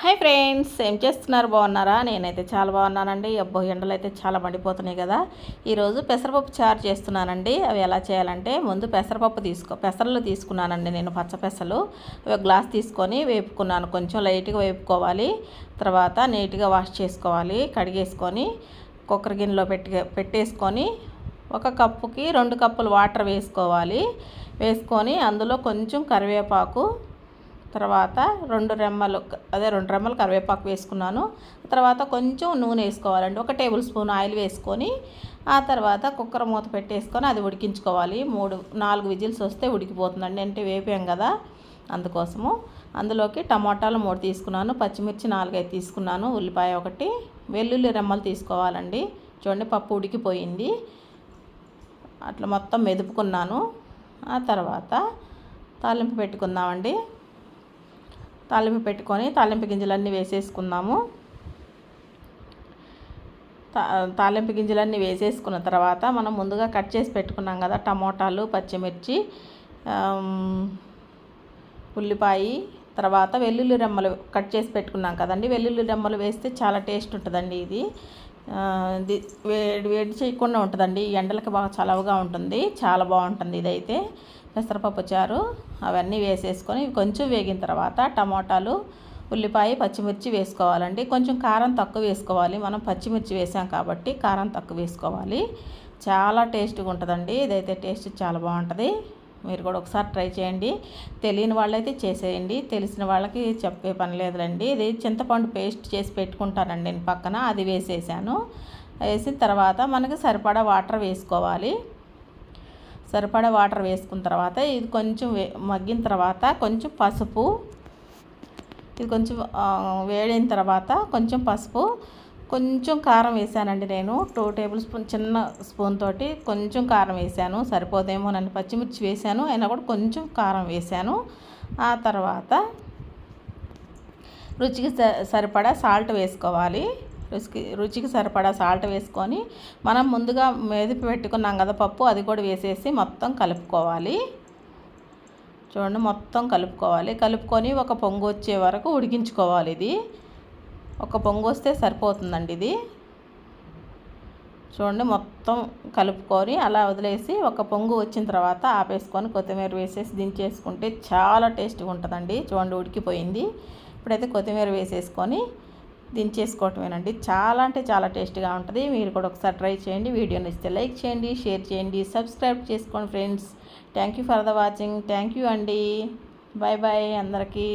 Hi friends, ఏం చేస్తున్నారు? బాగున్నారా? నేనైతే చాలా బాగున్నానండి. అబ్బో, ఎండలు అయితే చాలా మండిపోతున్నాయి కదా. ఈరోజు పెసరపప్పు చారు చేస్తున్నానండి. అవి ఎలా చేయాలంటే, ముందు పెసరలు తీసుకున్నానండి. నేను పచ్చ పెసలు ఒక గ్లాస్ తీసుకొని వేపుకున్నాను. కొంచెం లైట్గా వేపుకోవాలి. తర్వాత నీట్గా వాష్ చేసుకోవాలి. కడిగేసుకొని కుక్కర్ గిన్నెలో పెట్టేసుకొని ఒక కప్పుకి 2 కప్పులు వాటర్ వేసుకోవాలి. వేసుకొని అందులో కొంచెం కరివేపాకు, తర్వాత 2 రెమ్మలు కరివేపాకు వేసుకున్నాను. తర్వాత కొంచెం నూనె వేసుకోవాలండి. 1 టేబుల్ స్పూన్ ఆయిల్ వేసుకొని ఆ తర్వాత కుక్కర్ మూత పెట్టేసుకొని అది ఉడికించుకోవాలి. 4 విజిల్స్ వస్తే ఉడికిపోతుందండి. అంటే వేపాం కదా, అందుకోసము. అందులోకి టమాటాలు 3 తీసుకున్నాను, పచ్చిమిర్చి 4, 5 తీసుకున్నాను, ఉల్లిపాయ 1, వెల్లుల్లి రెమ్మలు తీసుకోవాలండి. చూడండి, పప్పు ఉడికిపోయింది. అట్లా మొత్తం మెదుపుకున్నాను. ఆ తర్వాత తాలింపు పెట్టుకుందామండి. తాలింపు పెట్టుకొని తాలింపు గింజలన్నీ వేసేసుకుందాము. తాలింపు గింజలన్నీ వేసేసుకున్న తర్వాత మనం ముందుగా కట్ చేసి పెట్టుకున్నాం కదా టమోటాలు, పచ్చిమిర్చి, ఉల్లిపాయ, తర్వాత వెల్లుల్లి రెమ్మలు కట్ చేసి పెట్టుకున్నాం కదండి. వెల్లుల్లి రెమ్మలు వేస్తే చాలా టేస్ట్ ఉంటుందండి. ఇది వేడి చేయకుండా ఉంటుందండి. ఎండలకి బాగా చలవగా ఉంటుంది. చాలా బాగుంటుంది ఇదైతే పెసరపప్పు చారు. అవన్నీ వేసేసుకొని కొంచెం వేగిన తర్వాత టమోటాలు, ఉల్లిపాయ, పచ్చిమిర్చి వేసుకోవాలండి. కొంచెం కారం తక్కువ వేసుకోవాలి. మనం పచ్చిమిర్చి వేసాం కాబట్టి కారం తక్కువ వేసుకోవాలి. చాలా టేస్ట్గా ఉంటుందండి. ఇదైతే టేస్ట్ చాలా బాగుంటుంది. మీరు కూడా ఒకసారి ట్రై చేయండి. తెలియని వాళ్ళైతే చేసేయండి, తెలిసిన వాళ్ళకి చెప్పే పని లేదులేండి. ఇది చింతపండు పేస్ట్ చేసి పెట్టుకుంటానండి నేను పక్కన, అది వేసేసాను. వేసిన తర్వాత మనకి సరిపడా వాటర్ వేసుకోవాలి. సరిపడా వాటర్ వేసుకున్న తర్వాత ఇది కొంచెం మగ్గిన తర్వాత కొంచెం పసుపు, ఇది కొంచెం వేడిన తర్వాత కొంచెం పసుపు, కొంచెం కారం వేసానండి. నేను 2 టేబుల్ స్పూన్ చిన్న స్పూన్ తోటి కొంచెం కారం వేసాను. సరిపోదేమో నన్ను పచ్చిమిర్చి వేసాను, అయినా కూడా కొంచెం కారం వేసాను. ఆ తర్వాత రుచికి సరిపడా సాల్ట్ వేసుకోవాలి. రుచికి సరిపడా సాల్ట్ వేసుకొని మనం ముందుగా మెదిపి పెట్టుకున్నాం కదా పప్పు, అది కూడా వేసేసి మొత్తం కలుపుకోవాలి. చూడండి, మొత్తం కలుపుకొని ఒక పొంగు వచ్చే వరకు ఉడికించుకోవాలి. ఇది ఒక పొంగు వస్తే సరిపోతుందండి. ఇది చూడండి, మొత్తం కలుపుకొని అలా వదిలేసి ఒక పొంగు వచ్చిన తర్వాత ఆపేసుకొని కొత్తిమీర వేసేసి దించేసుకుంటే చాలా టేస్ట్గా ఉంటుందండి. చూడండి, ఉడికిపోయింది. ఇప్పుడైతే కొత్తిమీర వేసేసుకొని దించేసుకోవటమేనండి. చాలా అంటే చాలా టేస్ట్గా ఉంటుంది. మీరు కూడా ఒకసారి ట్రై చేయండి. వీడియో నచ్చితే లైక్ చేయండి, షేర్ చేయండి, సబ్స్క్రైబ్ చేసుకోండి friends. Thank you for the watching. Thank you అండి. బాయ్ బాయ్ అందరికీ.